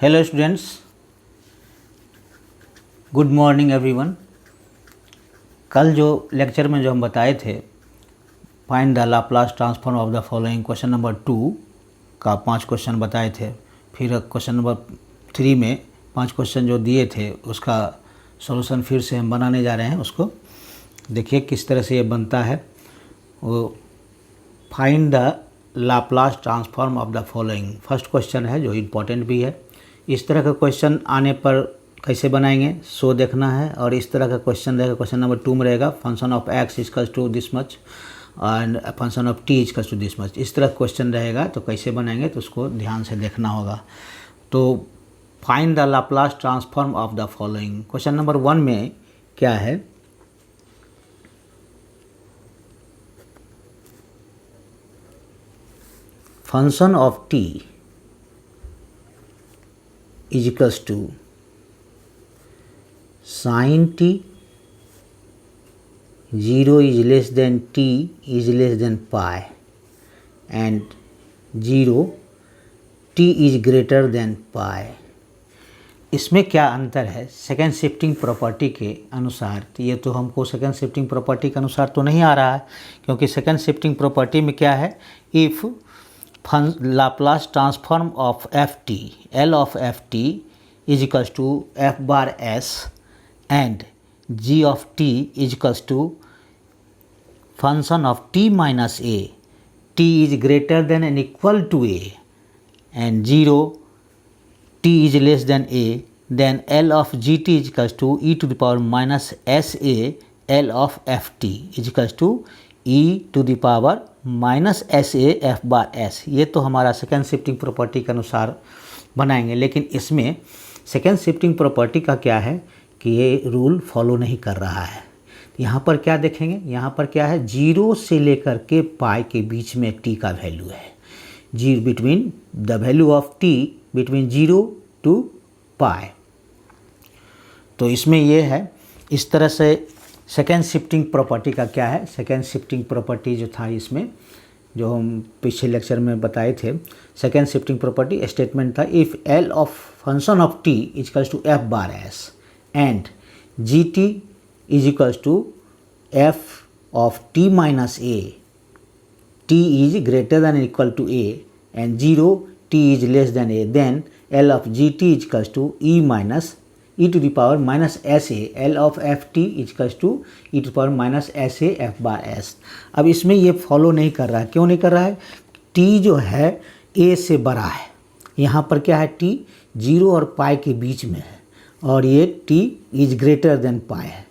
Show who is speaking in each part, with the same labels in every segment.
Speaker 1: Hello students, good morning everyone. कल जो lecture में जो हम बताए थे find the Laplace transform of the following, question number 2 का 5 क्वेश्चन बताए थे। फिर क्वेश्चन नंबर 3 में 5 क्वेश्चन जो दिए थे उसका सॉल्यूशन फिर से हम बनाने जा रहे हैं। उसको देखिए किस तरह से ये बनता है। वो find the Laplace transform of the following first question है जो इम्पोर्टेंट भी है। इस तरह का क्वेश्चन आने पर कैसे बनाएंगे सो देखना है। और इस तरह का क्वेश्चन रहेगा, क्वेश्चन नंबर 2 में रहेगा function of X equals to this much and function of T equals to this much. इस तरह क्वेश्चन रहेगा तो कैसे बनाएंगे तो उसको ध्यान से देखना होगा। तो find the Laplace transform of the following, question number 1 में क्या है, function of T is equals to sin t 0 is less than t is less than pi and 0 t is greater than pi। इसमें क्या अंतर है second shifting property के अनुसार? तो ये तो हमको सेकेंड शिफ्टिंग प्रॉपर्टी के अनुसार तो नहीं आ रहा है, क्योंकि सेकेंड शिफ्टिंग प्रॉपर्टी में क्या है, if Laplace transform of F T L of F T is equals to F bar S and G of T is equals to function of T minus A, T is greater than and equal to A and 0 T is less than A, then L of ji T is equals to E to the power minus S A L of F T is equals to E to the power minus S A F bar S. ये तो हमारा second shifting property के अनुसार बनाएंगे, लेकिन इसमें second shifting property का क्या है कि ये रूल फॉलो नहीं कर रहा है। यहाँ पर क्या देखेंगे, यहाँ पर क्या है, 0 से लेकर के पाई के बीच में टी का वैल्यू है, जी between the value of t between 0 to pi. तो इसमें ये है, इस तरह से सेकेंड शिफ्टिंग प्रॉपर्टी का क्या है, सेकेंड शिफ्टिंग प्रॉपर्टी जो था इसमें जो हम पिछले लेक्चर में बताए थे, सेकेंड शिफ्टिंग प्रॉपर्टी स्टेटमेंट था if L of function of T is equals to F bar S and G T is equals to F of T minus A, T is greater than equal to A and 0 T is less than A, then L of ji T is equals to E minus E to the power minus S A L of F T equals to E to power minus S A F bar S. अब इसमें ये follow नहीं कर रहा है, क्यों नहीं कर रहा है, टी जो है ए से बड़ा है। यहाँ पर क्या है, टी 0 और पाई के बीच में है और ये T is greater than pi है,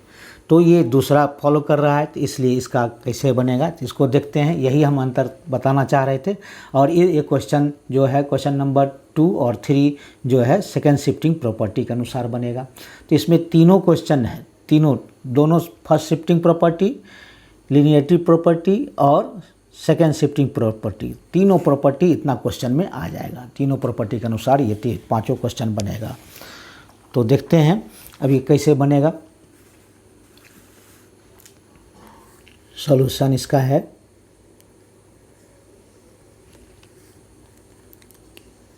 Speaker 1: तो ये दूसरा फॉलो कर रहा है। तो इसलिए इसका कैसे बनेगा तो इसको देखते हैं, यही हम अंतर बताना चाह रहे थे। और ये क्वेश्चन जो है क्वेश्चन नंबर 2 और 3 जो है सेकेंड शिफ्टिंग प्रॉपर्टी के अनुसार बनेगा। तो इसमें तीनों क्वेश्चन है, दोनों first shifting property, linearity property और सेकेंड शिफ्टिंग प्रॉपर्टी, तीनों प्रॉपर्टी इतना क्वेश्चन में आ जाएगा। तीनों प्रॉपर्टी के अनुसार ये 5 क्वेश्चन बनेगा। तो देखते हैं अभी कैसे बनेगा। सॉल्यूशन इसका है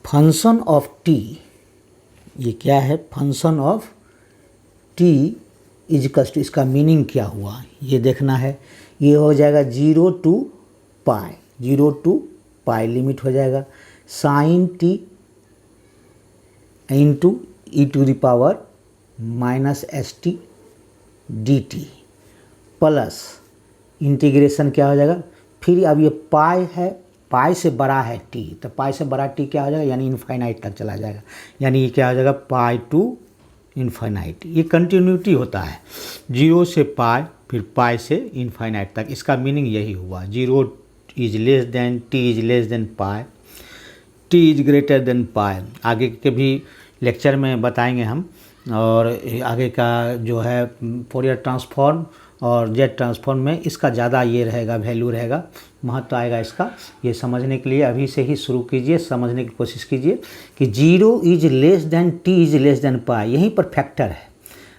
Speaker 1: फंक्शन ऑफ टी, ये क्या है, function of T is equals to, इसका मीनिंग क्या हुआ ये देखना है। ये हो जाएगा 0 to pi, 0 to pi limit हो जाएगा, sine T into E to the power minus S T D T plus integration क्या हो जाएगा, फिर अब ये पाई है, पाई से बड़ा है टी, तो पाई से बड़ा टी क्या हो जाएगा, यानी इनफाइनाइट तक चला जाएगा, यानी ये क्या हो जाएगा पाई टू इनफाइनाइट। ये कंटिन्यूटी होता है 0 से पाई फिर पाई से इनफाइनाइट तक, इसका मीनिंग यही हुआ। 0 is less than t is less than pi, t is greater than pi. आगे के भी लेक्चर में बताएंगे हम, और आगे का जो है फोरियर ट्रांसफॉर्म और जेड ट्रांसफॉर्म में इसका ज़्यादा ये रहेगा, वैल्यू रहेगा, महत्व आएगा इसका। ये समझने के लिए अभी से ही शुरू कीजिए, समझने की कोशिश कीजिए कि 0 is less than t is less than pi, यहीं पर फैक्टर है।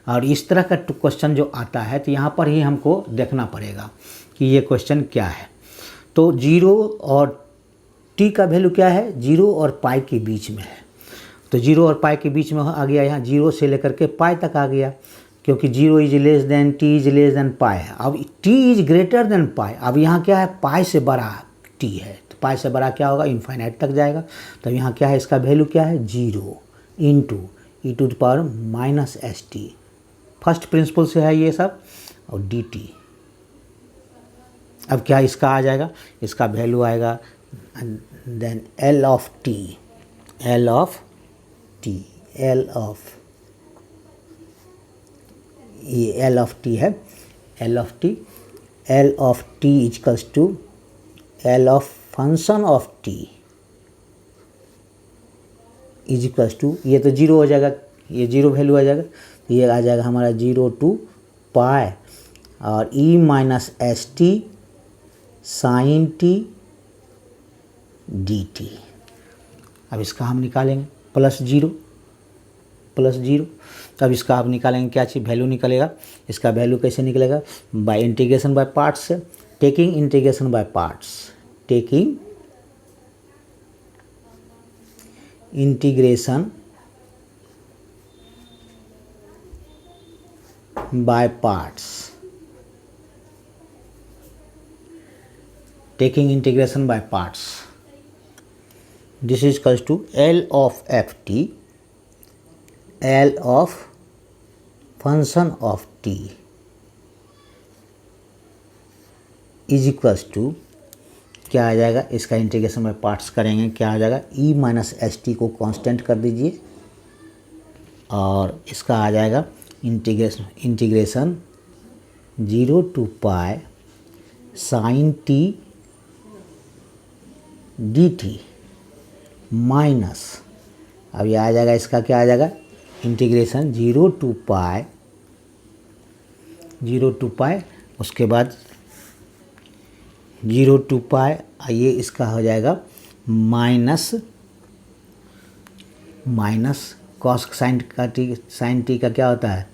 Speaker 1: और इस तरह का क्वेश्चन जो आता है तो यहाँ पर ही हमको देखना पड़ेगा कि ये क्वेश्चन क्या है। तो 0 और टी का वैल्यू क्या है, 0 और पाई के बीच में है। तो जीरो और पाई के बीच में आ गया, यहाँ जीरो से लेकर के पाई तक आ गया, क्योंकि zero is less than t is less than pi है। अब t is greater than pi, अब यहाँ क्या है, पाई से बड़ा टी है, तो पाई से बड़ा क्या होगा, इन्फाइनाइट तक जाएगा। तो यहाँ क्या है, इसका वैल्यू क्या है, zero into E to the power minus S T, first principle से है ये सब, और डी टी। अब क्या इसका आ जाएगा, इसका वैल्यू आएगा then L of T, L of T, L of, ये एल ऑफ टी है, L of T, L of T equals to L of function of T equals to, ये तो जीरो हो जाएगा, ये जीरो वैल्यू आ जाएगा, तो ये आ जाएगा हमारा जीरो टू पाई और e minus S T sine T D t. अब इसका हम निकालेंगे प्लस जीरो, प्लस जीरो, तो अब इसका आप निकालेंगे क्या चीज़, वैल्यू निकलेगा। इसका वैल्यू कैसे निकलेगा, बाय इंटीग्रेशन बाय पार्ट्स से, taking integration by parts, taking integration by parts, taking integration by parts, this is equals to L of ft, L of function of t is equals to क्या आ जाएगा, इसका integration by parts करेंगे, क्या आ जाएगा, e minus S T को constant कर दीजिए, और इसका आ जाएगा integration zero to pi sine T D T minus, अब ये आ जाएगा, इसका क्या आ जाएगा, इंटीग्रेशन जीरो टू पाई, उसके बाद जीरो टू पाई, ये इसका हो जाएगा माइनस कॉस साइन का टी, साइन टी का क्या होता है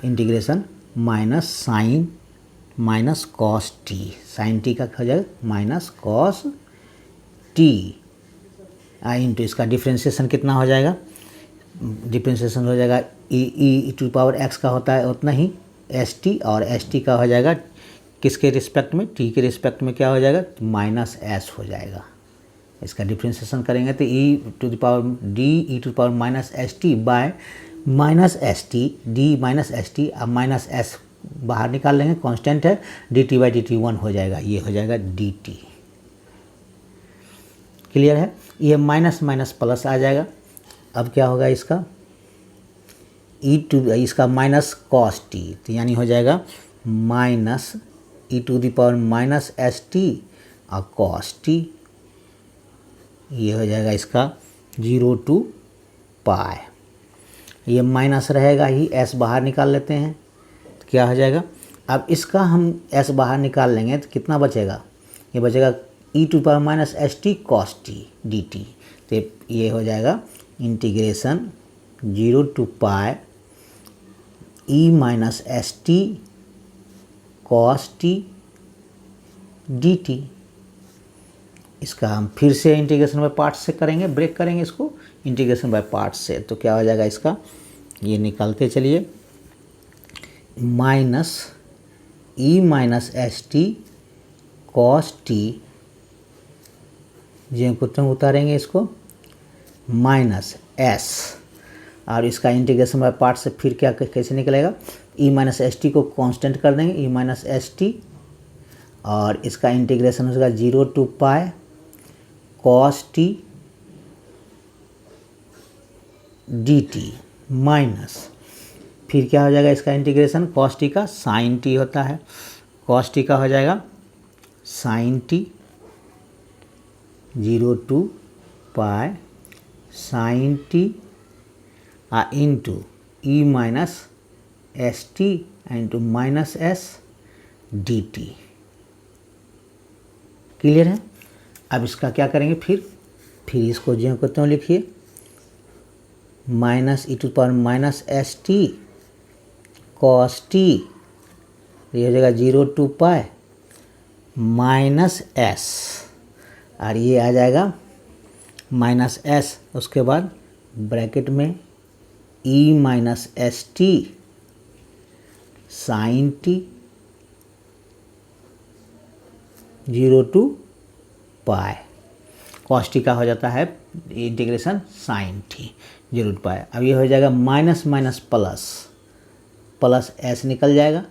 Speaker 1: integration, minus sine minus cos T, sine T का हो जाएगा माइनस कॉस टी, इंटू इसका डिफ्रेंशिएशन कितना हो जाएगा, डिफ्रेंशिएशन हो जाएगा ई टू पावर एक्स का होता है उतना ही एस टी, और एस टी का हो जाएगा किसके रिस्पेक्ट में, टी के रिस्पेक्ट में क्या हो जाएगा, माइनस एस हो जाएगा। इसका डिफ्रेंशिएशन करेंगे तो e to the power d e to power minus S t by minus S T d minus S t, अब माइनस एस बाहर निकाल लेंगे, कांस्टेंट है, d t by d t one हो जाएगा, ये हो जाएगा डी टी। क्लियर है, ये माइनस माइनस प्लस आ जाएगा। अब क्या होगा इसका, ई टू, इसका माइनस कॉस टी, तो यानी हो जाएगा minus E to the power minus S T और कॉस टी, ये हो जाएगा इसका जीरो टू पाई, ये माइनस रहेगा ही, एस बाहर निकाल लेते हैं तो क्या हो जाएगा, अब इसका हम एस बाहर निकाल लेंगे तो कितना बचेगा, ये बचेगा e to power minus S T cos T D T, तो ये हो जाएगा integration zero to pi E minus S T cos T D t. इसका हम फिर से इंटीग्रेशन बाय पार्ट्स से करेंगे, ब्रेक करेंगे इसको इंटीग्रेशन बाय पार्ट्स से, तो क्या हो जाएगा इसका, ये निकालते चलिए, minus e minus S T cos t, जो कुछ उतारेंगे इसको, माइनस एस, और इसका इंटीग्रेशन बाय पार्ट से फिर क्या कैसे निकलेगा, ई माइनस एस टी को कांस्टेंट कर देंगे, ई माइनस एस टी, और इसका इंटीग्रेशन होगा zero to pi cos T D T minus, फिर क्या हो जाएगा इसका इंटीग्रेशन, कॉस टी का साइन टी होता है, कॉस टी का हो जाएगा sine T zero to pi sine T into E minus S T into minus S D T. Clear है, अब इसका क्या करेंगे, फिर इसको जो करते हो लिखिए, minus E to power minus S T cos T, ये हो जाएगा zero to pi minus S, और ये आ जाएगा माइनस एस, उसके बाद ब्रैकेट में e minus S T sine t 0 to pi, cos T का हो जाता है integration sine t 0 to pi. अब ये हो जाएगा minus minus plus, plus s निकल जाएगा,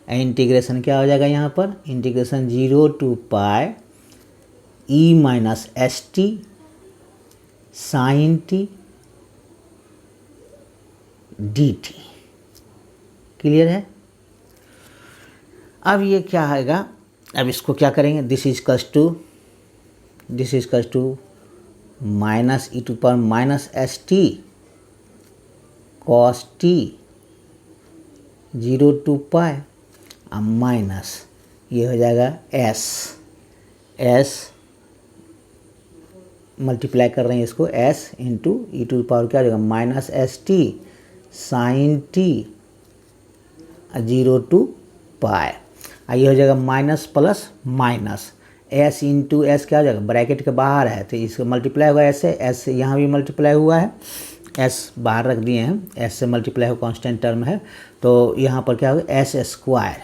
Speaker 1: इंटीग्रेशन क्या हो जाएगा यहाँ पर, integration 0 to pi E minus S T sine T D T. Clear है। अब ये क्या आएगा, अब इसको क्या करेंगे, this is to minus E to power minus S T cos t 0 to pi, अब माइनस ये हो जाएगा एस मल्टीप्लाई कर रहे हैं इसको, s into E to power क्या हो जाएगा minus S T sine t 0 to pi. ये हो जाएगा minus plus minus, s into s क्या हो जाएगा, ब्रैकेट के बाहर है तो इसको मल्टीप्लाई हुआ एस से, एस से यहाँ भी मल्टीप्लाई हुआ है, एस बाहर रख दिए हैं, एस से मल्टीप्लाई हुआ कांस्टेंट टर्म है, तो यहाँ पर क्या होगा एस स्क्वायर।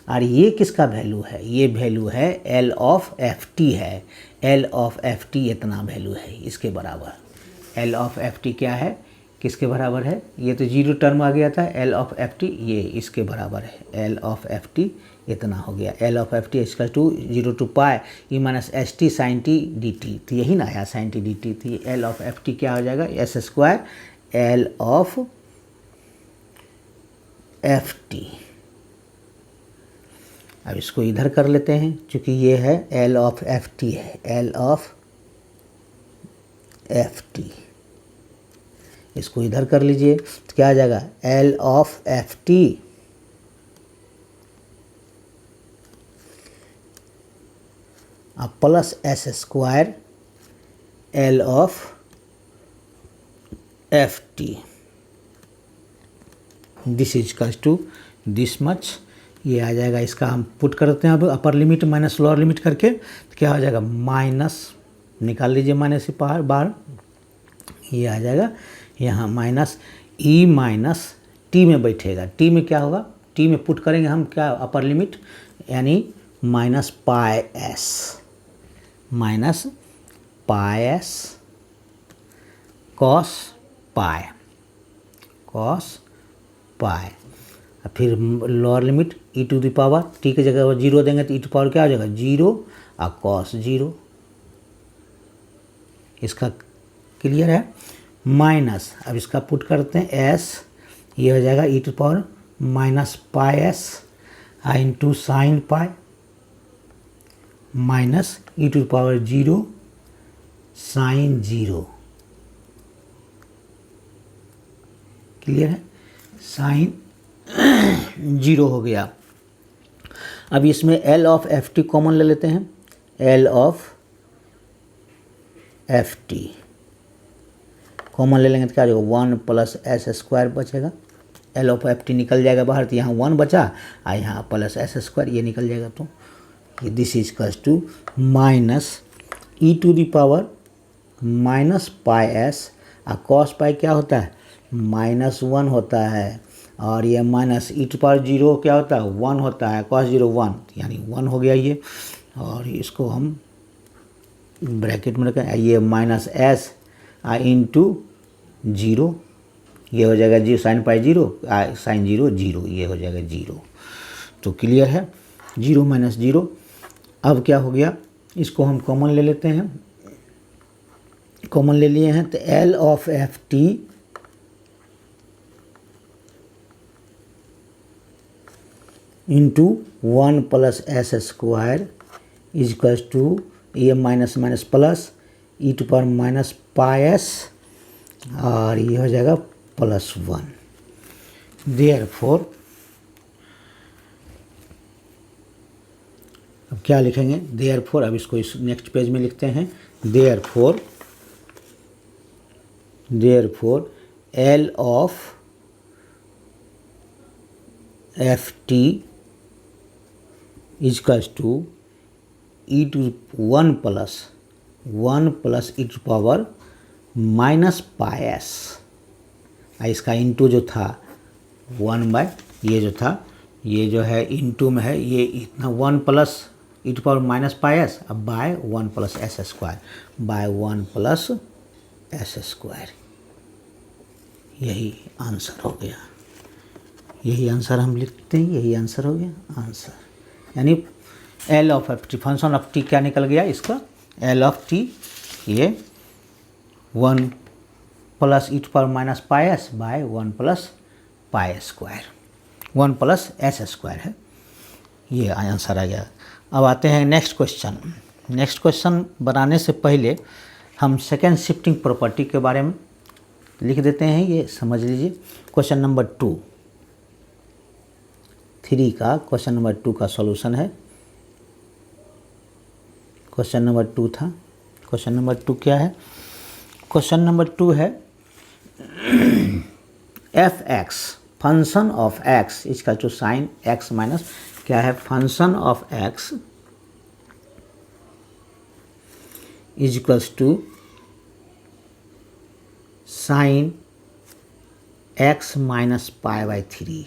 Speaker 1: और ये किसका वैल्यू है, ये वैल्यू है एल ऑफ एफ टी है, एल ऑफ एफ टी इतना वैल्यू है इसके बराबर। एल ऑफ एफ टी क्या है, किसके बराबर है, ये तो 0 टर्म आ गया था, एल ऑफ एफ टी ये इसके बराबर है, एल ऑफ एफ टी इतना हो गया, एल ऑफ एफ टी इसका 0 to pi E minus S T sine T D T, तो यही ना आया साइन टी डी टी, तो एल ऑफ एफ टी क्या हो जाएगा S square L of F T. अब इसको इधर कर लेते हैं, क्योंकि ये है एल ऑफ एफ टी है, एल ऑफ एफ टी, इसको इधर कर लीजिए तो क्या आ जाएगा L of F T plus S square L of F T, this is equals to this much. ये आ जाएगा, इसका हम पुट करते हैं अब upper limit minus lower limit करके, तो क्या हो जाएगा माइनस, निकाल लीजिए माइनस से बाहर, ये आ जाएगा यहाँ माइनस ई माइनस टी में बैठेगा, टी में क्या होगा, टी में पुट करेंगे हम क्या अपर लिमिट, यानी minus pi s, minus pi s cos pi, cos pi, फिर lower limit e to the power, t की जगह 0 देंगे तो ई टू पावर क्या हो जाएगा 0 और कॉस 0, इसका क्लियर है। माइनस, अब इसका पुट करते हैं एस, ये हो जाएगा e to power minus pi s into sine pi minus E to power 0 sine 0। Clear है, साइन 0 हो गया। अब इसमें L of F t common ले लेते हैं, L of F t common ले लेंगे तो क्या हो जाएगा 1 प्लस एस स्क्वायर बचेगा, एल ऑफ एफ टी निकल जाएगा बाहर तो यहाँ 1 बचा और यहाँ प्लस एस स्क्वायर ये निकल जाएगा, तो ये this is equals to minus E to the power minus pi S, और कॉस पाई क्या होता है -1 होता है, और ये माइनस ई टू पावर 0 क्या होता है 1 होता है, कॉस 0 1, यानी 1 हो गया ये, और इसको हम ब्रैकेट में रखें, ये माइनस एस इंटू 0, ये हो जाएगा 0 साइन पाई 0 साइन 0 0, ये हो जाएगा 0। तो क्लियर है, 0 माइनस 0। अब क्या हो गया, इसको हम कॉमन ले लेते हैं, कॉमन ले लिए हैं तो L of F t into 1 plus S square is equals to ये minus minus plus E to power minus pi S, और ये हो जाएगा +1। देयरफॉर अब क्या लिखेंगे, देयरफॉर, अब इसको इस नेक्स्ट पेज में लिखते हैं, therefore L of F T is equals to E to 1 plus E to power minus pi S, इसका इंटू जो था 1 बाय ये जो था, ये जो है इंटू में है, ये इतना 1 plus E to power minus pi s, अब by 1 plus S square, by 1 plus S square. यही आंसर हो गया, यही आंसर हम लिखते हैं, यही आंसर हो गया आंसर। यानी L of F T, function of T क्या निकल गया इसका, एल ऑफ टी ये 1 plus E to power minus pi S by 1 plus pi square, 1 plus S square है, ये आंसर आ गया। अब आते हैं नेक्स्ट क्वेश्चन। नेक्स्ट क्वेश्चन बनाने से पहले हम सेकेंड शिफ्टिंग प्रॉपर्टी के बारे में लिख देते हैं, ये समझ लीजिए। क्वेश्चन नंबर 2 3 का क्वेश्चन नंबर 2 का सॉल्यूशन है। क्वेश्चन नंबर 2 था, क्वेश्चन नंबर 2 क्या है, क्वेश्चन नंबर 2 है F X function of X इसका जो साइन एक्स माइनस क्या है, function of X is equals to sine X minus pi by 3,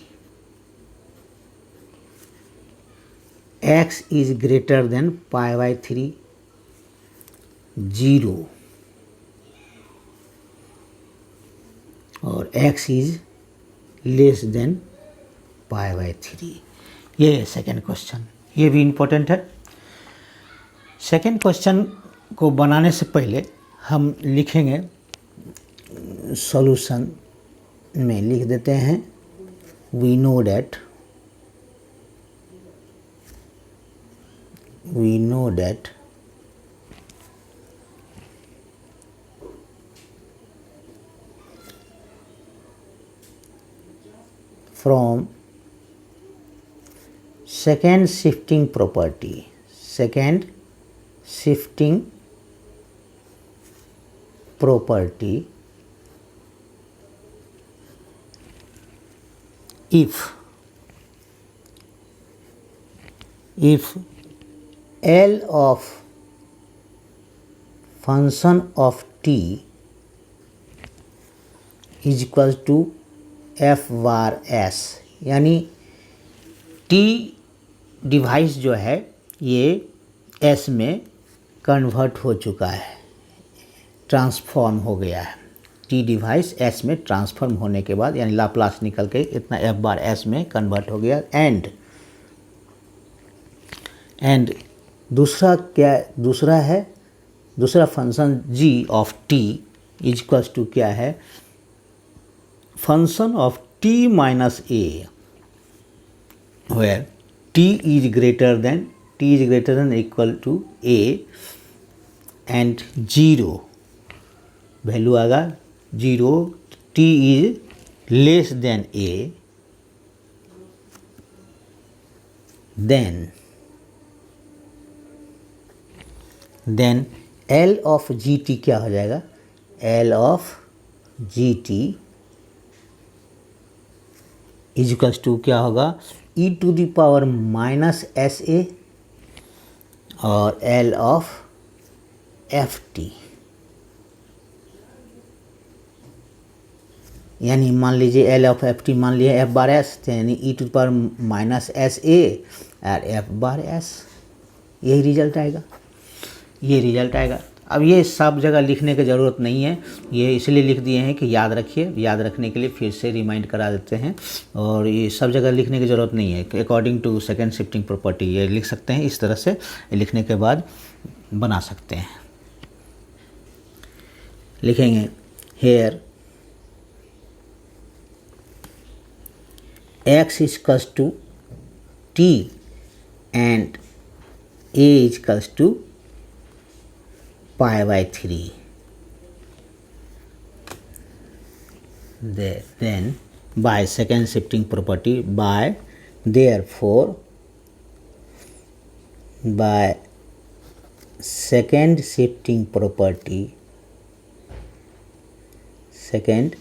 Speaker 1: X is greater than pi by 3, 0 और x is less than pi by 3। ये है second question, ये भी important है। सेकेंड क्वेश्चन को बनाने से पहले हम लिखेंगे, सॉल्यूशन में लिख देते हैं, we know that from second shifting property if L of function of t is equals to f bar s, यानी t डिवाइस जो है ये s में कन्वर्ट हो चुका है, ट्रांसफॉर्म हो गया है। t डिवाइस s में ट्रांसफॉर्म होने के बाद यानी लाप्लास निकल के इतना f बार s में कन्वर्ट हो गया। एंड दूसरा क्या, दूसरा function g of t is equals to क्या है, function of t minus a where t is greater than equal to a and 0 value आएगा 0, t is less than a, then L of gt क्या हो जाएगा, L of gt is equals to क्या होगा, e to the power minus S A और L of F t, यानी मान लीजिए L ऑफ एफ टी मान लिया एफ बार एस, यानी e to the power minus S A और एफ बार एस, यही रिजल्ट आएगा, ये रिजल्ट आएगा। अब ये सब जगह लिखने की ज़रूरत नहीं है, ये इसलिए लिख दिए हैं कि याद रखिए, याद रखने के लिए फिर से रिमाइंड करा देते हैं, और ये सब जगह लिखने की ज़रूरत नहीं है। According to second shifting property ये लिख सकते हैं, इस तरह से लिखने के बाद बना सकते हैं। लिखेंगे here x is equals to t and a is equals to pi by 3, then by second shifting property, therefore by second shifting property second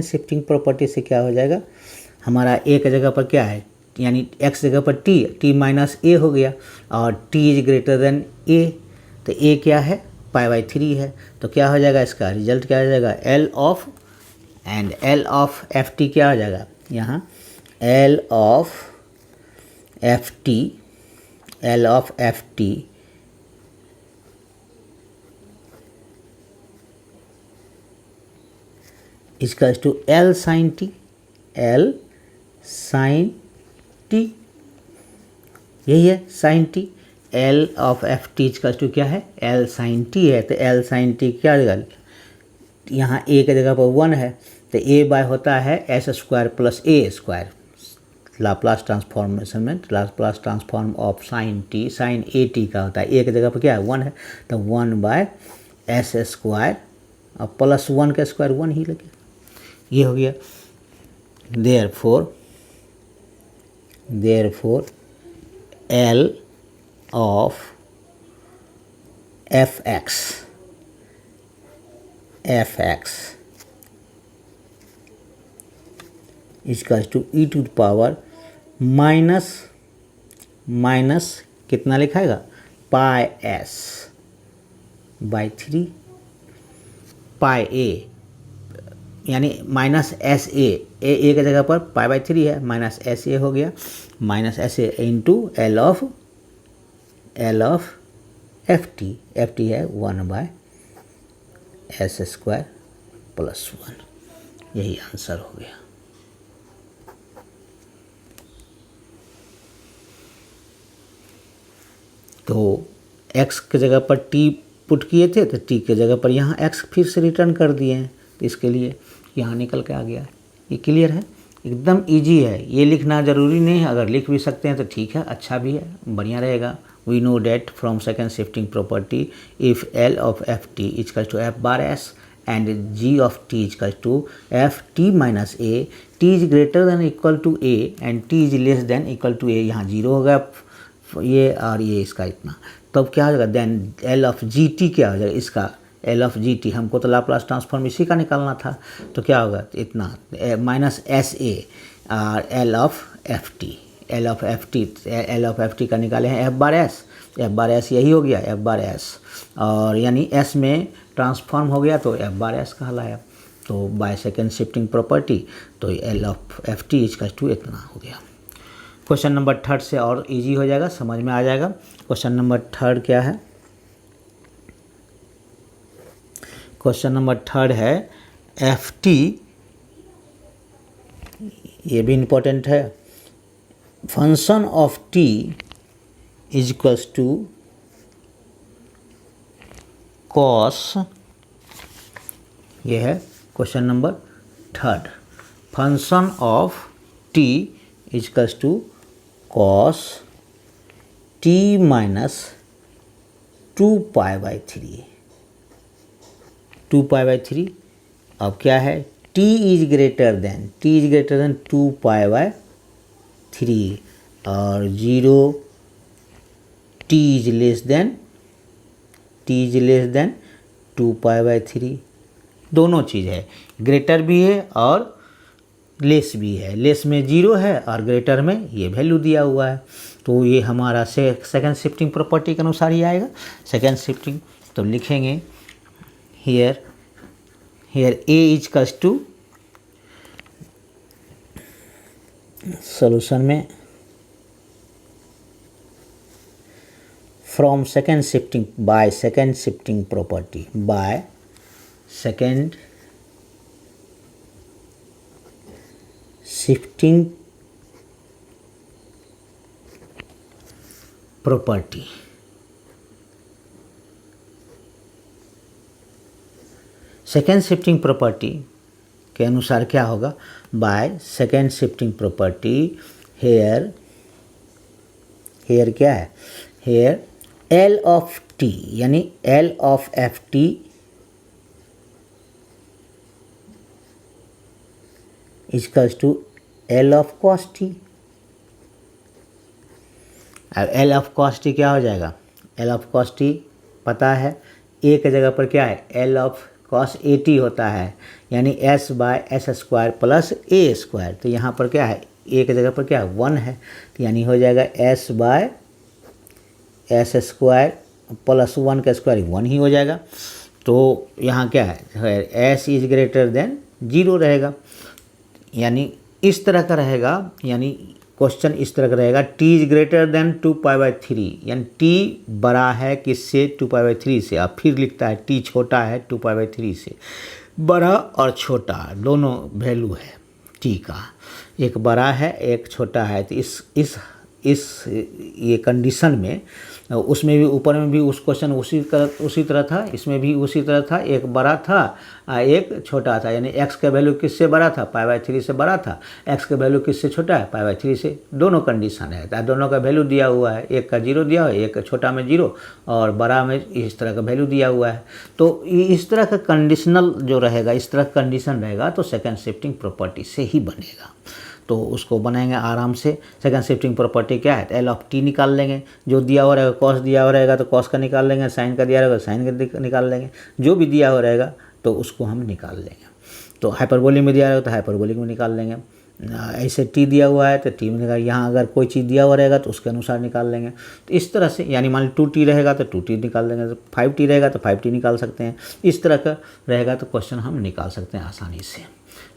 Speaker 1: shifting property से क्या हो जाएगा, हमारा एक जगह पर क्या है यानी x जगह पर t माइनस a हो गया, और t is greater then a, तो a क्या है, π/3 है। तो क्या हो जाएगा, इसका रिजल्ट क्या हो जाएगा, L ऑफ ft क्या हो जाएगा यहाँ, L of ft equals to L sin t, यही है sin t। L of ft equals to क्या है, L sin t है, तो L sin t क्या हो जाएगा, यहाँ a की जगह पर 1 है, तो a बाय होता है s square plus a square, Laplace transformation में Laplace transform of sine t, sine a t का होता है, ए की जगह पर क्या है 1 है, तो 1 बाय एस स्क्वायर और प्लस 1 का स्क्वायर 1 ही लगे, ये हो गया। Therefore L of f x equals to E to the power minus कितना लिखाएगा, पाई एस बाई 3 पाई ए, यानी माइनस एस ए की जगह पर π/3 है, माइनस एस ए हो गया, minus S A into L of F T है 1/s स्क्वायर प्लस 1, यही आंसर हो गया। तो x की जगह पर t पुट किए थे, तो t की जगह पर यहाँ x फिर से रिटर्न कर दिए हैं, तो इसके लिए यहाँ निकल के आ गया है। ये क्लियर है, एकदम इजी है, ये लिखना ज़रूरी नहीं है, अगर लिख भी सकते हैं तो ठीक है, अच्छा भी है, बढ़िया रहेगा। We know that from second shifting property if L of F t equals to f bar s and g of t equals to f t minus a, t is greater than equal to a and t is less than equal to a, यहाँ 0 होगा ये और ये इसका इतना, तब क्या हो जाएगा, then L of ji t क्या हो जाएगा, इसका L ऑफ जी टी, हमको तो लाप्लास ट्रांसफॉर्म इसी का निकालना था, तो क्या होगा इतना माइनस एस ए और L ऑफ एफ टी का निकाले हैं f बार एस यही हो गया f बार एस, और यानी s में ट्रांसफॉर्म हो गया तो f बार एस कहलाया, तो बाय सेकेंड शिफ्टिंग प्रॉपर्टी तो L of F t equals to इतना हो गया। क्वेश्चन नंबर 3 से और इजी हो जाएगा, समझ में आ जाएगा। क्वेश्चन नंबर 3 क्या है, क्वेश्चन नंबर 3 है एफ टी, ये भी इम्पोर्टेंट है, function of T is equals to cos, ये है question number 3, function of T is equals to cos t minus 2π/3, अब क्या है, t इज ग्रेटर देन 2π/3 और 0 t इज लेस देन 2π/3, दोनों चीज़ है, ग्रेटर भी है और लेस भी है, लेस में 0 है और ग्रेटर में ये वैल्यू दिया हुआ है, तो ये हमारा सेकेंड शिफ्टिंग प्रॉपर्टी के अनुसार ही आएगा। सेकेंड शिफ्टिंग तो लिखेंगे here a equals to, solution में from second shifting by second shifting property by second shifting property, second shifting property के अनुसार क्या होगा, by second shifting property here क्या है, हेयर L ऑफ टी, यानी L of F t equals to L of cos t. अब L of cos t क्या हो जाएगा, L ऑफ कॉस टी पता है, A की जगह पर क्या है, L of cos A T होता है, यानी s/s² प्लस a², तो यहाँ पर क्या है ए की जगह पर क्या है 1 है, तो यानी हो जाएगा s by s square plus 1 का स्क्वायर 1 ही हो जाएगा। तो यहाँ क्या है s इज ग्रेटर देन 0 रहेगा, यानी इस तरह का रहेगा, यानी क्वेश्चन इस तरह का रहेगा t इज ग्रेटर देन 2π/3, यानी t बड़ा है किससे 2π/3 से। अब फिर लिखता है t छोटा है 2π/3 से। बड़ा और छोटा दोनों वैल्यू है t का, एक बड़ा है एक छोटा है। तो इस ये कंडीशन में उसमें भी ऊपर में भी उस क्वेश्चन उसी तरह था, इसमें भी उसी तरह था, एक बड़ा था एक छोटा था, यानी x का वैल्यू किससे बड़ा था π/3 से बड़ा था, x का वैल्यू किससे छोटा है π/3 से। दोनों कंडीशन है, दोनों का वैल्यू दिया हुआ है, एक का 0 दिया हुआ है, एक छोटा में 0 और बड़ा में इस तरह का वैल्यू दिया हुआ है। तो इस तरह का कंडीशनल जो रहेगा, इस तरह का कंडीशन रहेगा तो सेकेंड शिफ्टिंग प्रॉपर्टी से ही बनेगा। तो उसको बनाएंगे आराम से। सेकंड शिफ्टिंग प्रॉपर्टी क्या है, एल ऑफ टी निकाल लेंगे, जो दिया हुआ रहेगा कॉस दिया हुआ रहेगा तो कॉस का निकाल लेंगे, साइन का दिया रहेगा साइन का निकाल लेंगे, जो भी दिया हुआ रहेगा तो उसको हम निकाल लेंगे। तो हाइपरबोलिक में दिया रहेगा तो हाइपरबोलिक में निकाल लेंगे, ऐसे टी दिया हुआ है तो टी में निकाल, यहाँ अगर कोई चीज़ दिया हुआ रहेगा तो उसके अनुसार निकाल लेंगे। तो इस तरह से, यानी मान ली 2t रहेगा तो 2t निकाल लेंगे, तो 5t रहेगा तो 5t निकाल सकते हैं। इस तरह का रहेगा तो क्वेश्चन हम निकाल सकते हैं आसानी से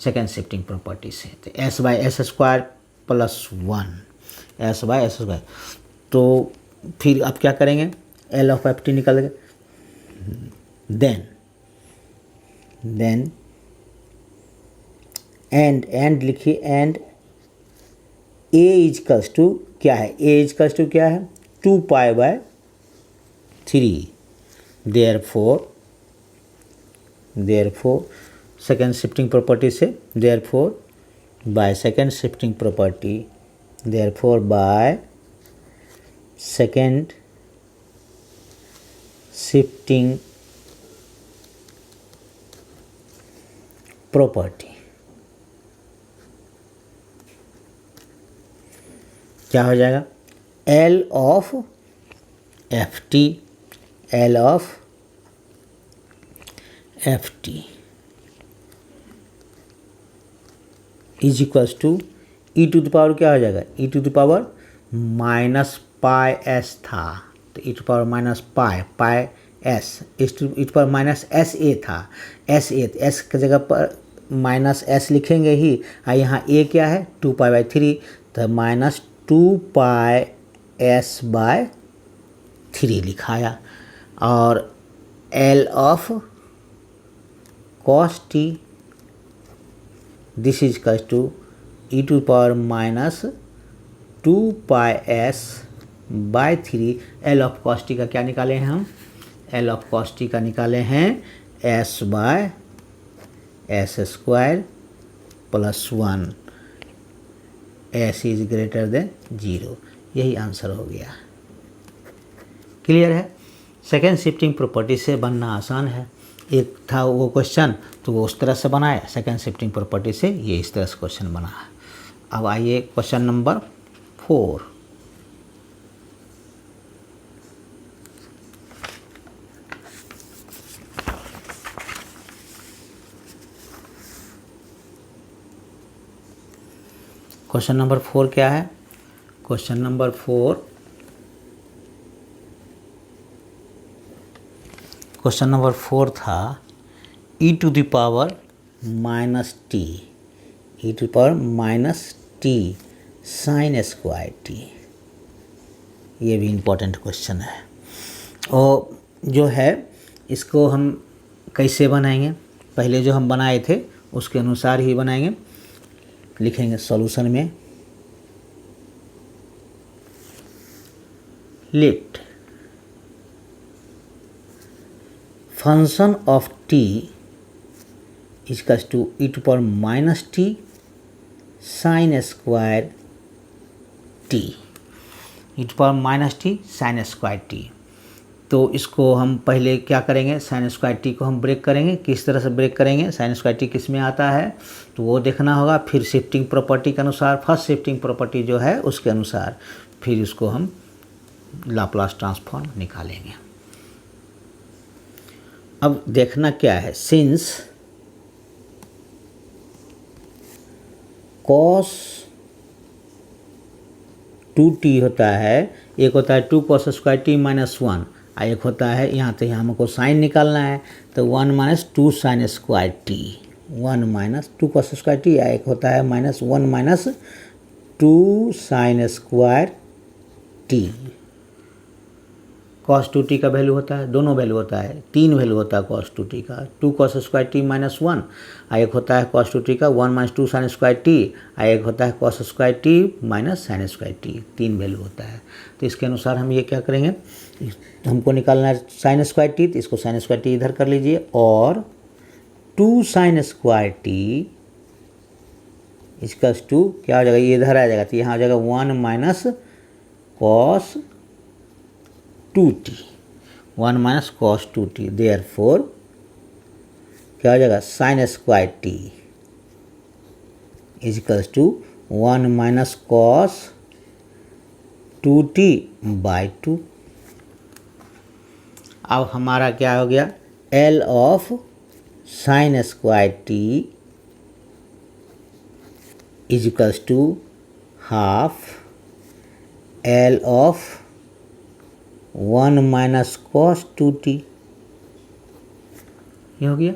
Speaker 1: सेकेंड शिफ्टिंग प्रॉपर्टी से। तो s by s square plus 1 s by s square. तो फिर आप क्या करेंगे, एल ऑफ एफ टी निकालेंगे, देन एंड लिखिए, एंड a इजकल्स टू क्या है, a इजकल्स टू क्या है 2π/3। देयरफॉर सेकेंड शिफ्टिंग प्रॉपर्टी से, therefore by second shifting property, therefore by second shifting property क्या हो जाएगा, L of F T, L of F T is equals to E to the power क्या हो जाएगा, e to the power -πs था, तो e to power -πs is to E to power -sa था, s की जगह पर -s लिखेंगे ही, और यहाँ a क्या है 2π/3, तो -2πs/3 लिखाया। और L of cos t this is equals to E to power -2πs/3। L of cos T का क्या निकाले हैं हम, एल ऑफ कॉस टी का निकाले हैं s by s square plus 1, s is greater then 0। यही आंसर हो गया। क्लियर है। सेकेंड शिफ्टिंग प्रॉपर्टी से बनना आसान है। एक था वो क्वेश्चन तो वो उस तरह से बनाया, सेकेंड शिफ्टिंग प्रॉपर्टी से ये इस तरह से क्वेश्चन बना है। अब आइए क्वेश्चन नंबर 4। क्वेश्चन नंबर 4 क्या है, क्वेश्चन नंबर 4 था e to the power -t, e to the power -t sine square t। ये भी इम्पोर्टेंट क्वेश्चन है। और जो है इसको हम कैसे बनाएंगे, पहले जो हम बनाए थे उसके अनुसार ही बनाएंगे। लिखेंगे सॉल्यूशन में, let function of t equals to E to power -t sine square t, e to power -t sine square t। तो इसको हम पहले क्या करेंगे, साइन स्क्वायर टी को हम ब्रेक करेंगे। किस तरह से ब्रेक करेंगे, साइन स्क्वायर टी किस में आता है तो वो देखना होगा। फिर शिफ्टिंग प्रॉपर्टी के अनुसार, फर्स्ट शिफ्टिंग प्रॉपर्टी जो है उसके अनुसार फिर इसको हम लाप्लास ट्रांसफॉर्म निकालेंगे। अब देखना क्या है, सिंस cos 2t होता है, एक होता है 2 cos स्क्वायर टी माइनस 1, और एक होता है यहाँ तो यहाँ हमको साइन निकालना है, तो 1 minus 2 sign square T, 1 minus 2 cos square T, या एक होता है minus 1 minus 2 sign square T. cos 2t का वैल्यू होता है, दोनों वैल्यू होता है, 3 वैल्यू होता है cos 2t का, 2 cos स्क्वायर टी माइनस 1, और एक होता है cos 2t का 1 माइनस 2 साइन स्क्वायर टी, और एक होता है cos square T minus sign square T, 3 value होता है। तो इसके अनुसार हम ये क्या करेंगे, हमको निकालना है साइन स्क्वायर टी, तो इसको साइन स्क्वायर टी इधर कर लीजिए, और 2 साइन स्क्वायर टी इसका 2 क्या हो जाएगा, ये इधर आ जाएगा, तो यहाँ हो जाएगा 1 minus cos 2t, 1 minus cos 2t, therefore क्या हो जाएगा, sine square t equals to 1 minus cos 2t by 2। अब हमारा क्या हो गया, L of sine square t equals to half L of 1 minus cos 2t, ये हो गया।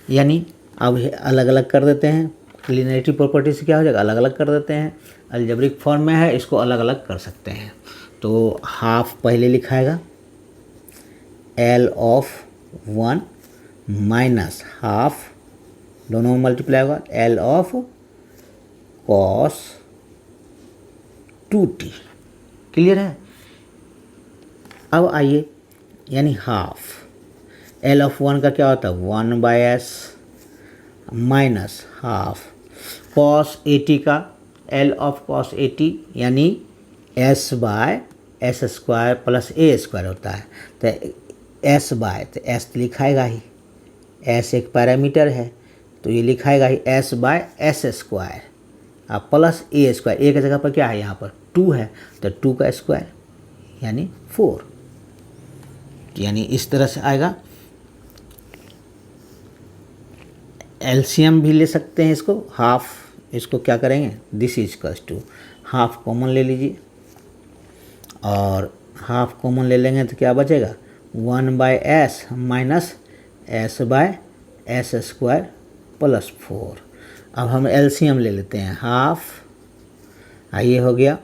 Speaker 1: यानी अब अलग अलग कर देते हैं, लिनियरिटी प्रॉपर्टी से क्या हो जाएगा, अलग अलग कर देते हैं, अलजेब्रिक फॉर्म में है, इसको अलग अलग कर सकते हैं। तो हाफ पहले लिखाएगा L ऑफ 1 माइनस हाफ, दोनों में मल्टीप्लाई होगा, L of cos 2t, clear है। अब आइए, यानी हाफ L ऑफ 1 का क्या होता है, 1 by S minus half cos 80 का L ऑफ cos 80 यानी s by s square plus A square होता है, तो s बाय, तो s तो लिखाएगा ही, s एक पैरामीटर है तो ये लिखाएगा ही s बाय एस स्क्वायर अब प्लस ए स्क्वायर, एक जगह पर क्या है, यहाँ पर 2 है, तो 2 का स्क्वायर यानी 4, यानी इस तरह से आएगा। एलसीएम भी ले सकते हैं इसको, हाफ, इसको क्या करेंगे, दिस इज कस टू हाफ कॉमन ले लीजिए, और हाफ कॉमन ले लेंगे तो क्या बचेगा, 1 by S minus S by s square plus 4। अब हम एलसीएम ले लेते हैं, हाफ, ये हो गया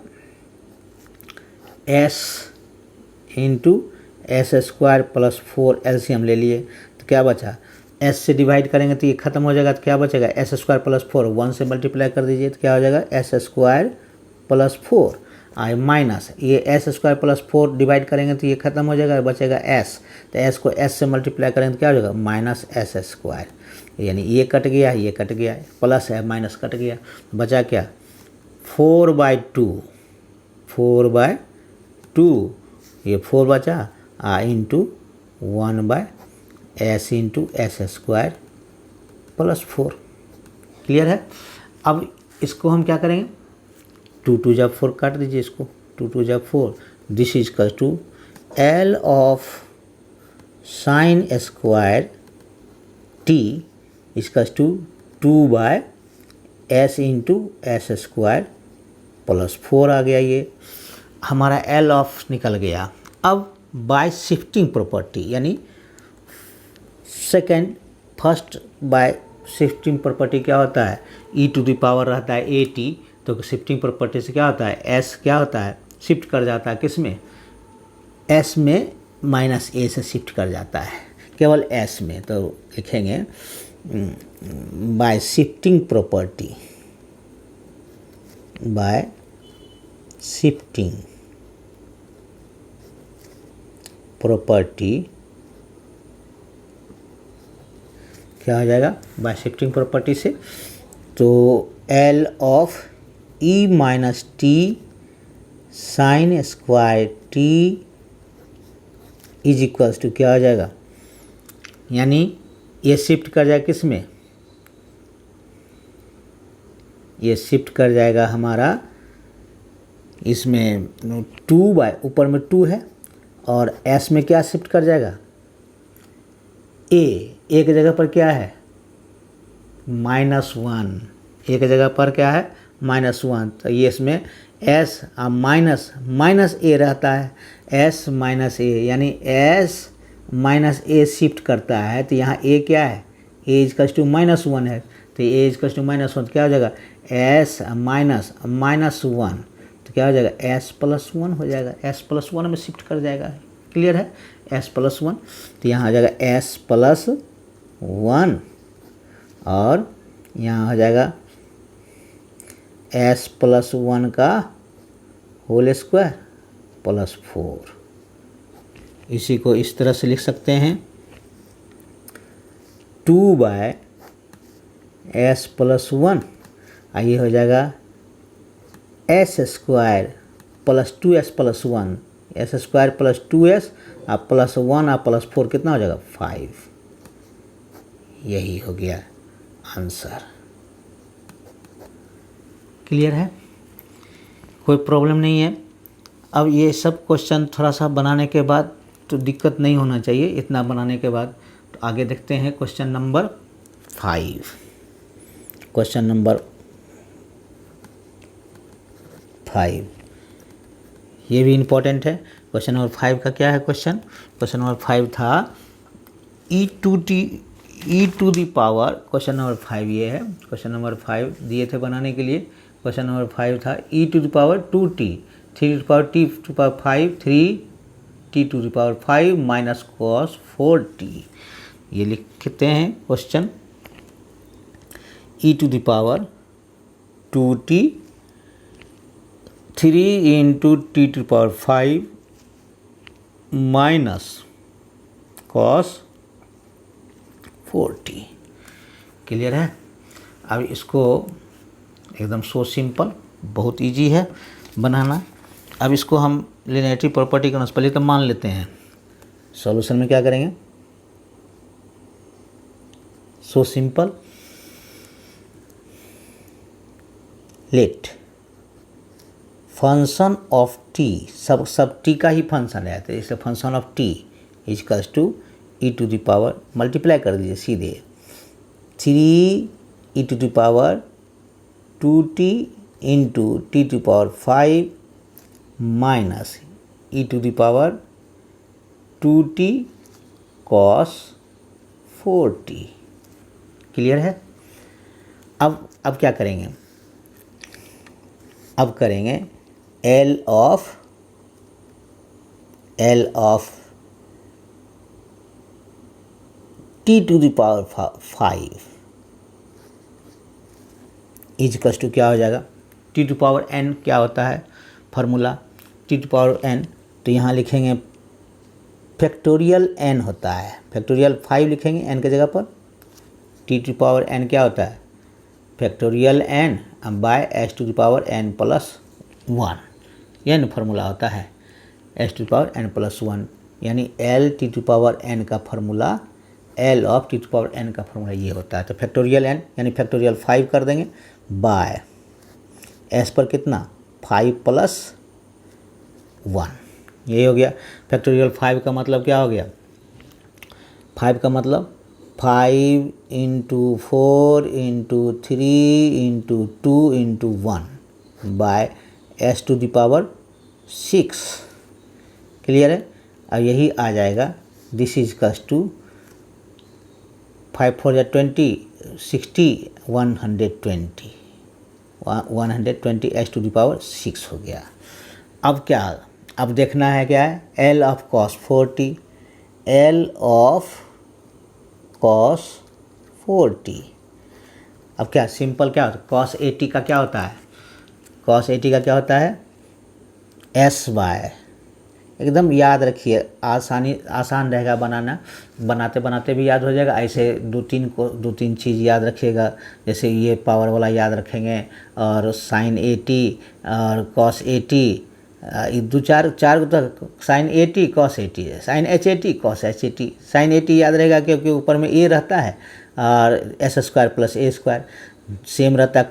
Speaker 1: S into s square plus 4, LCM ले लिए तो क्या बचा, एस से डिवाइड करेंगे तो ये खत्म हो जाएगा, तो क्या बचेगा, एस स्क्वायर प्लस 4, 1 से मल्टीप्लाई कर दीजिए तो क्या हो जाएगा, एस स्क्वायर प्लस 4, आई माइनस ये एस स्क्वायर प्लस 4 डिवाइड करेंगे तो ये खत्म हो जाएगा, बचेगा एस, तो एस को एस से मल्टीप्लाई करेंगे तो क्या हो जाएगा, माइनस एस स्क्वायर, यानी ये कट गया, ये कट गया, प्लस है माइनस कट गया, बचा क्या, 4/2, 4/2, ये 4 बचा, into 1 by s into s square plus 4, clear है। अब इसको हम क्या करेंगे, 2 जब 4 काट दीजिए इसको, 2 जब 4, दिस इज कस to L of sine square t is कस to 2 by s into s square plus 4 आ गया, ये हमारा L ऑफ निकल गया। अब बाय शिफ्टिंग प्रॉपर्टी, यानी second first by shifting property क्या होता है, e टू द पावर रहता है AT, तो शिफ्टिंग प्रॉपर्टी से क्या होता है, s क्या होता है, शिफ्ट कर जाता है किस में, s में माइनस a से शिफ्ट कर जाता है, केवल s में, तो लिखेंगे by shifting property, by shifting property क्या हो जाएगा, बाय शिफ्टिंग प्रॉपर्टी से, तो L of e minus t sine square t is equals to क्या हो जाएगा, यानी ये शिफ्ट कर जाएगा किस में, ये शिफ्ट कर जाएगा हमारा इसमें 2 बाय, ऊपर में 2 है, और s में क्या शिफ्ट कर जाएगा, a, एक जगह पर क्या है, -1, एक जगह पर क्या है, -1, तो ये इसमें एस माइनस माइनस ए रहता है, एस माइनस ए यानी एस माइनस ए शिफ्ट करता है, तो यहाँ ए क्या है, ए इजकल्स टू -1 है, तो ए इजकल्स टू -1 क्या हो जाएगा, एस माइनस -1, तो क्या हो जाएगा, एस प्लस 1 हो जाएगा, एस प्लस 1 में शिफ्ट कर जाएगा। क्लियर है, एस प्लस 1, तो यहाँ आ जाएगा एस प्लस 1 और यहाँ हो जाएगा एस प्लस 1 का होल स्क्वायर प्लस 4। इसी को इस तरह से लिख सकते हैं 2 बाय एस प्लस 1, ये हो जाएगा S square plus 2s plus 1, S square plus 2s और प्लस 1 और प्लस 4 कितना हो जाएगा, 5। यही हो गया आंसर। क्लियर है, कोई प्रॉब्लम नहीं है। अब ये सब क्वेश्चन थोड़ा सा बनाने के बाद तो दिक्कत नहीं होना चाहिए, इतना बनाने के बाद। तो आगे देखते हैं क्वेश्चन नंबर 5। क्वेश्चन नंबर 5 ये भी इम्पोर्टेंट है। क्वेश्चन नंबर 5 का क्या है क्वेश्चन नंबर 5 था e to the power, question number 5 ये है। क्वेश्चन नंबर 5 दिए थे बनाने के लिए। क्वेश्चन नंबर 5 था e to the power 2t, 3 to the power t to power 5, 3t to the power 5 minus cos 4t। ये लिखते हैं question e to the power 2t 3 into t to the power 5 minus cos 4t। Clear है। अब इसको एकदम so simple, बहुत easy है बनाना। अब इसको हम लिनियरिटी प्रॉपर्टी के अनुसार पहले तो मान लेते हैं। सॉल्यूशन में क्या करेंगे, so simple, let function of t, सब टी का ही फंक्शन है, तो इसलिए function of T equals to E to the power, multiply कर दीजिए सीधे, 3 e to the power 2t into t to power 5 minus E to the power 2t cos 4t। Clear है। अब क्या करेंगे, अब करेंगे L of t to the power 5 equals to क्या हो जाएगा, टी टू पावर n क्या होता है formula, t to power n, तो यहाँ लिखेंगे फैक्टोरियल n होता है, फैक्टोरियल 5 लिखेंगे n के जगह पर, टी टू पावर n क्या होता है factorial n by s to the power n plus 1, यह न फार्मूला होता है s to the power n plus 1, यानी l t to power n का formula, L of t to power n का फार्मूला ये होता है। तो फैक्टोरियल n यानी फैक्टोरियल 5 कर देंगे बाय s पर कितना 5 प्लस 1, यही हो गया। फैक्टोरियल 5 का मतलब क्या हो गया, 5 का मतलब 5 into 4 into 3 into 2 into 1 by s to the power 6। Clear है। और यही आ जाएगा, दिस इज कस to 5 4 20 60 120 s to the power 6 हो गया। अब क्या, अब देखना है क्या है, L of cos 4t, L of cos 4t। अब क्या सिंपल क्या होता है, cos 80 का क्या होता है, cos 80 का क्या होता है s बाय, एकदम याद रखिए, आसान रहेगा बनाना, बनाते बनाते भी याद हो जाएगा। ऐसे दो तीन चीज़ याद रखिएगा, जैसे ये पावर वाला याद रखेंगे, और sin 80 और cos 80, दो चार तो sin 80 cos 80 है, sin h 80 cos h 80, sin 80 याद रहेगा क्योंकि ऊपर में a रहता है और s square plus a square same रहता है।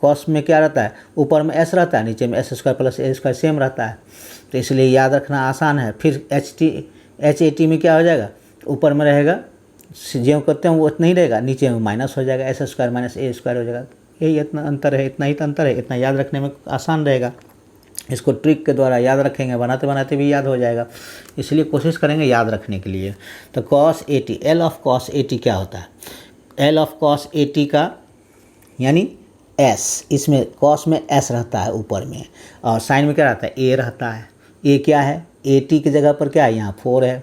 Speaker 1: cos में क्या रहता है, ऊपर में s रहता है, नीचे में s square plus a square same रहता है, तो इसलिए याद रखना आसान है। फिर h 80 में क्या हो जाएगा, ऊपर में रहेगा जो करते हैं वो उतना ही रहेगा, नीचे में माइनस हो जाएगा, s square minus a square हो जाएगा। यही इतना अंतर है, इतना ही तो अंतर है, इतना याद रखने में आसान रहेगा। इसको ट्रिक के द्वारा याद रखेंगे, बनाते बनाते भी याद हो जाएगा, इसलिए कोशिश करेंगे याद रखने के लिए। तो cos 80, L ऑफ cos 80 क्या होता है? L ऑफ cos 80 का यानी S, इसमें cos में S रहता है ऊपर में, और साइन में क्या रहता है? A रहता है। A क्या है? 80 की जगह पर क्या है? यहाँ 4 है,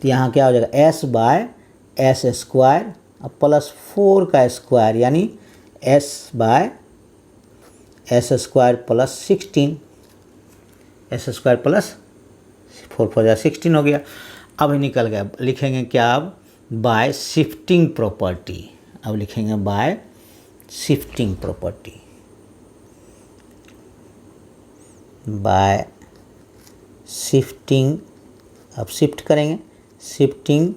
Speaker 1: तो यहाँ क्या हो जाएगा? S by S square plus 4 का स्क्वायर, यानी S by S square plus 16, S square plus 4 4 16 हो गया। अब निकल गया, लिखेंगे क्या अब? By shifting property. अब लिखेंगे by shifting property, by shifting, अब शिफ्ट करेंगे, शिफ्टिंग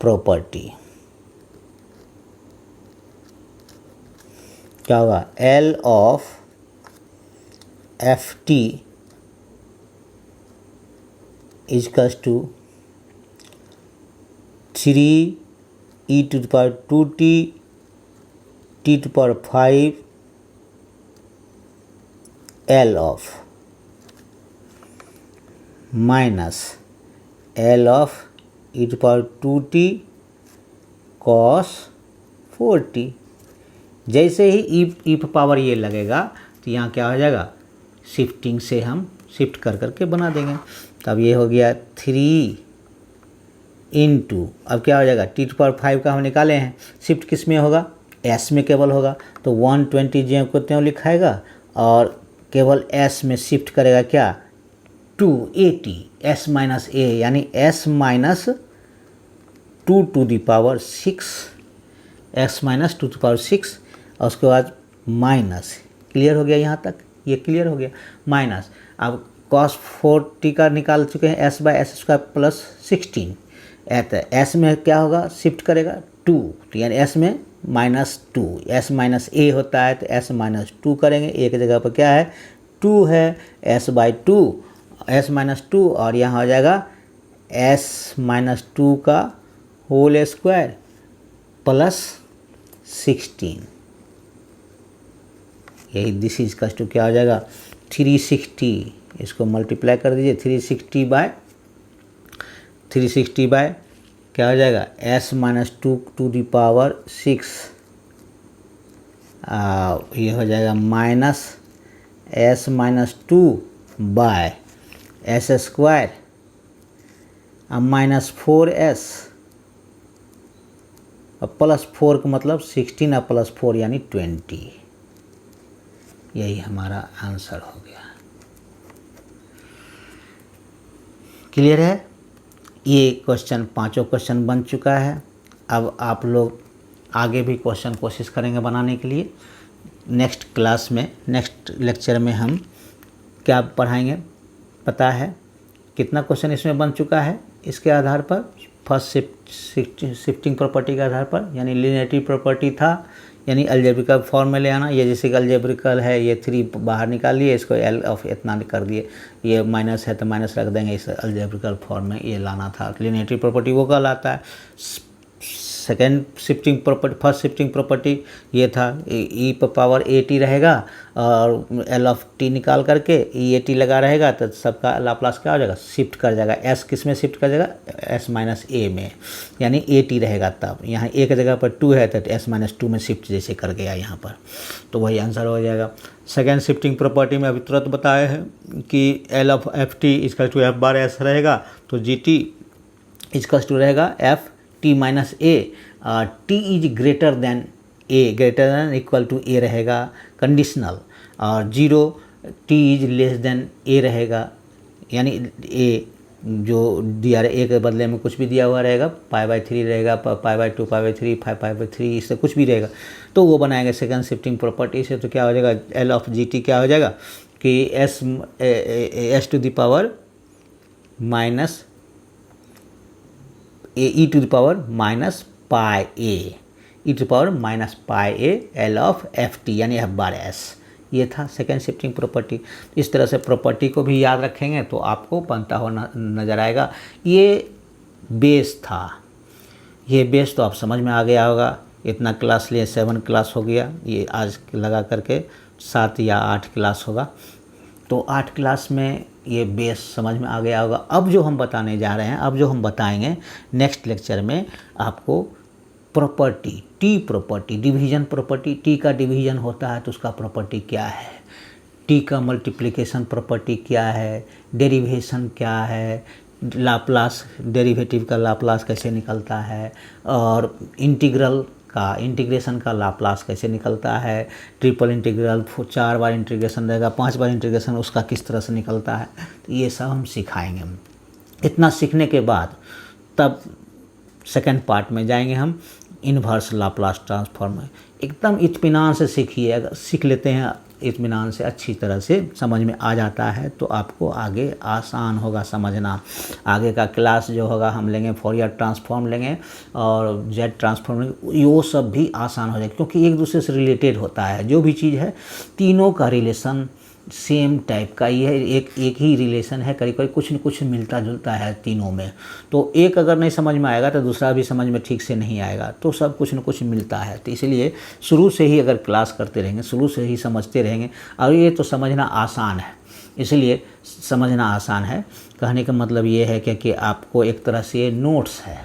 Speaker 1: प्रॉपर्टी क्या होगा? L of F T equals to 3 e to the power 2t t to power 5 L of minus L of e to power 2t cos 4t। जैसे ही ई power ये लगेगा तो यहाँ क्या हो जाएगा? शिफ्टिंग से हम शिफ्ट कर करके बना देंगे। तब ये हो गया 3 इंटू, अब क्या हो जाएगा? टी टू पावर 5 का हम निकाले हैं, शिफ्ट किस में होगा? एस में केवल होगा, तो 120 जो को त्यों लिखाएगा, और केवल एस में शिफ्ट करेगा क्या? 280 एस माइनस ए, यानी s minus 2 to the power 6, s minus 2 to power 6, और उसके बाद माइनस। क्लियर हो गया यहाँ तक? ये क्लियर हो गया। माइनस, अब cos 4t का निकाल चुके हैं, s by s square plus 16, s में क्या होगा? शिफ्ट करेगा 2, तो यानी s में माइनस 2, s माइनस a होता है तो s माइनस 2 करेंगे, a की जगह पर क्या है? 2 है, s बाई 2, s माइनस 2, और यहाँ हो जाएगा s माइनस 2 का होल स्क्वायर प्लस 16, यही दिस इज कस टू क्या हो जाएगा? 360, इसको मल्टीप्लाई कर दीजिए, 360 बाय क्या हो जाएगा? s minus 2 to the power 6, ये हो जाएगा minus s minus 2 by s square, अब माइनस 4s, अब प्लस 4 का मतलब 16 और प्लस 4 यानी 20, यही हमारा आंसर हो गया। क्लियर है? ये क्वेश्चन, पांचों क्वेश्चन बन चुका है। अब आप लोग आगे भी क्वेश्चन कोशिश करेंगे बनाने के लिए। नेक्स्ट क्लास में, नेक्स्ट लेक्चर में हम क्या पढ़ाएंगे पता है? कितना क्वेश्चन इसमें बन चुका है इसके आधार पर, फर्स्ट शिफ्टिंग प्रॉपर्टी के आधार पर, यानी लिनियरिटी प्रॉपर्टी था, यानी अलजेब्रिकल फॉर्म में ले आना। ये जैसे कि अलजेब्रिकल है, ये 3 बाहर निकाल लिए, इसको एल ऑफ इतना कर दिए, ये माइनस है तो माइनस रख देंगे, इस अलजेब्रिकल फॉर्म में ये लाना था। लिनियरिटी प्रॉपर्टी वो कहलाता है। Second shifting property, first shifting property ये था, ई पावर ए टी रहेगा और एल ऑफ टी निकाल करके ई ए टी लगा रहेगा, तो सबका लाप्लास क्या हो जाएगा? शिफ्ट कर जाएगा। एस किस में शिफ्ट कर जाएगा? एस माइनस ए में, यानी ए टी रहेगा। तब यहाँ ए की जगह पर 2 है तो एस माइनस 2 में शिफ्ट जैसे कर गया यहाँ पर, तो वही आंसर हो जाएगा। सेकेंड शिफ्टिंग प्रॉपर्टी में अभी तुरंत बताया है कि L of F t is equal to F bar s रहेगा, तो जी टी इजकल टू रहेगा f t minus A, T is greater than a, greater than equal to a रहेगा कंडीशनल, और 0 T is less than a रहेगा, यानी ए जो दिया रहे ए के बदले में कुछ भी दिया हुआ रहेगा, π/3 रहेगा, π/2, π/3, 5π/3, इससे कुछ भी रहेगा, तो वो बनाएंगे सेकंड शिफ्टिंग प्रॉपर्टी से। तो क्या हो जाएगा? एल ऑफ जी टी क्या हो जाएगा कि s to the power minus E to the power minus pi a, e to power minus pi a L of F t, यानी एफ बार एस। ये था सेकेंड शिफ्टिंग प्रॉपर्टी। इस तरह से प्रॉपर्टी को भी याद रखेंगे तो आपको बनता हुआ नज़र आएगा। ये बेस था, ये बेस तो आप समझ में आ गया होगा। इतना क्लास लिए 7 क्लास हो गया, ये आज लगा करके 7 या 8 क्लास होगा। तो 8 क्लास में ये बेस समझ में आ गया होगा। अब जो हम बताने जा रहे हैं, अब जो हम बताएंगे नेक्स्ट लेक्चर में आपको property, T property, division property, T का डिवीजन होता है तो उसका प्रॉपर्टी क्या है, टी का मल्टीप्लिकेशन प्रॉपर्टी क्या है, डेरिवेशन क्या है, लाप्लास, डेरिवेटिव का लाप्लास कैसे निकलता है, और इंटीग्रेशन का लाप्लास कैसे निकलता है, ट्रिपल इंटीग्रल 4 बार इंटीग्रेशन रहेगा, 5 बार इंटीग्रेशन उसका किस तरह से निकलता है, तो ये सब हम सिखाएंगे। इतना सीखने के बाद तब सेकंड पार्ट में जाएंगे हम, इन्वर्स लाप्लास ट्रांसफॉर्म। एकदम इत्मीनान से सीखिए, अगर सीख लेते हैं इत्मीनान से, अच्छी तरह से समझ में आ जाता है तो आपको आगे आसान होगा समझना। आगे का क्लास जो होगा हम लेंगे, फोरियर ट्रांसफॉर्म लेंगे और जेड ट्रांसफॉर्म लेंगे, वो सब भी आसान हो जाएगा क्योंकि एक दूसरे से रिलेटेड होता है। जो भी चीज़ है तीनों का रिलेशन सेम टाइप का ही है, एक ही रिलेशन है, करीब करीब कुछ न कुछ मिलता जुलता है तीनों में। तो एक अगर नहीं समझ में आएगा तो दूसरा भी समझ में ठीक से नहीं आएगा, तो सब कुछ न कुछ मिलता है। तो इसलिए शुरू से ही अगर क्लास करते रहेंगे, शुरू से ही समझते रहेंगे, और ये तो समझना आसान है, इसलिए समझना आसान है। कहने का मतलब ये है कि आपको एक तरह से नोट्स है,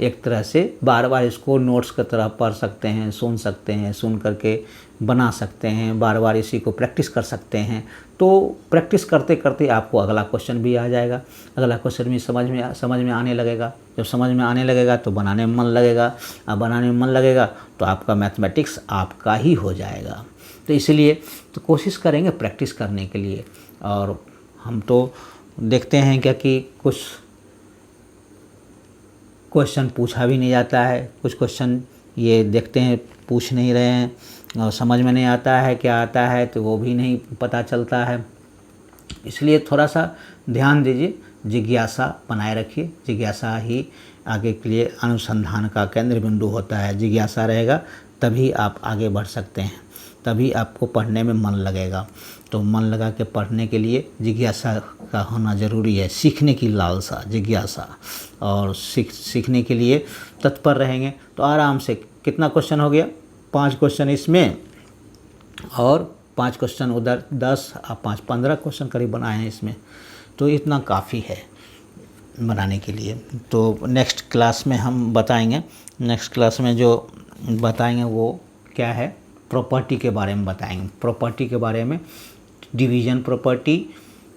Speaker 1: एक तरह से बार बार इसको नोट्स की तरह पढ़ सकते हैं, सुन सकते हैं, सुन करके बना सकते हैं, बार बार इसी को प्रैक्टिस कर सकते हैं। तो प्रैक्टिस करते करते आपको अगला क्वेश्चन भी आ जाएगा, अगला क्वेश्चन भी समझ में आने लगेगा। जब समझ में आने लगेगा तो बनाने में मन लगेगा, अब बनाने में मन लगेगा तो आपका मैथमेटिक्स आपका ही हो जाएगा। तो इसलिए तो कोशिश करेंगे प्रैक्टिस करने के लिए। और हम तो देखते हैं क्या कि कुछ क्वेश्चन पूछा भी नहीं जाता है, कुछ क्वेश्चन ये देखते हैं पूछ नहीं रहे हैं और समझ में नहीं आता है क्या आता है, तो वो भी नहीं पता चलता है। इसलिए थोड़ा सा ध्यान दीजिए, जिज्ञासा बनाए रखिए। जिज्ञासा ही आगे के लिए अनुसंधान का केंद्र बिंदु होता है। जिज्ञासा रहेगा तभी आप आगे बढ़ सकते हैं, तभी आपको पढ़ने में मन लगेगा। तो मन लगा के पढ़ने के लिए जिज्ञासा का होना ज़रूरी है, सीखने की लालसा, जिज्ञासा, और सीखने के लिए तत्पर रहेंगे तो आराम से। कितना क्वेश्चन हो गया? 5 क्वेश्चन इसमें और 5 क्वेश्चन उधर, 10 और 5 15 क्वेश्चन करीब बनाए हैं इसमें, तो इतना काफ़ी है बनाने के लिए। तो नेक्स्ट क्लास में हम बताएंगे, नेक्स्ट क्लास में जो बताएंगे वो क्या है, प्रॉपर्टी के बारे में बताएंगे। प्रॉपर्टी के बारे में डिवीज़न प्रॉपर्टी,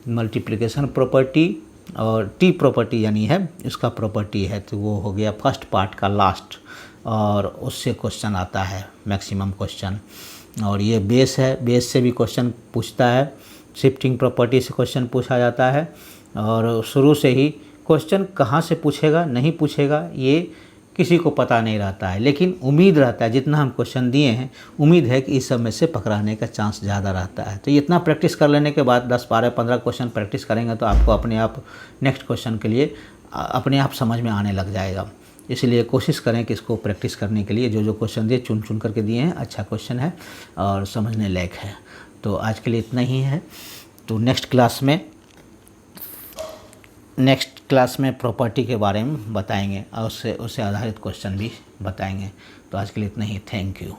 Speaker 1: मल्टीप्लिकेशन प्रॉपर्टी और टी प्रॉपर्टी यानी है इसका प्रॉपर्टी है। तो वो हो गया फर्स्ट पार्ट का लास्ट, और उससे क्वेश्चन आता है मैक्सिमम क्वेश्चन। और ये बेस है, बेस से भी क्वेश्चन पूछता है, शिफ्टिंग प्रॉपर्टी से क्वेश्चन पूछा जाता है। और शुरू से ही क्वेश्चन कहाँ से पूछेगा नहीं पूछेगा ये किसी को पता नहीं रहता है, लेकिन उम्मीद रहता है, जितना हम क्वेश्चन दिए हैं उम्मीद है कि इस सब में से पकड़ाने का चांस ज़्यादा रहता है। तो इतना प्रैक्टिस कर लेने के बाद 10 12 15 क्वेश्चन प्रैक्टिस करेंगे तो आपको अपने आप नेक्स्ट क्वेश्चन के लिए अपने आप समझ में आने लग जाएगा। इसलिए कोशिश करें कि इसको प्रैक्टिस करने के लिए जो क्वेश्चन दिए चुन चुन करके दिए हैं, अच्छा क्वेश्चन है और समझने लायक है। तो आज के लिए इतना ही है। तो नेक्स्ट क्लास में प्रॉपर्टी के बारे में बताएंगे और उससे आधारित क्वेश्चन भी बताएंगे। तो आज के लिए इतना ही, थैंक यू।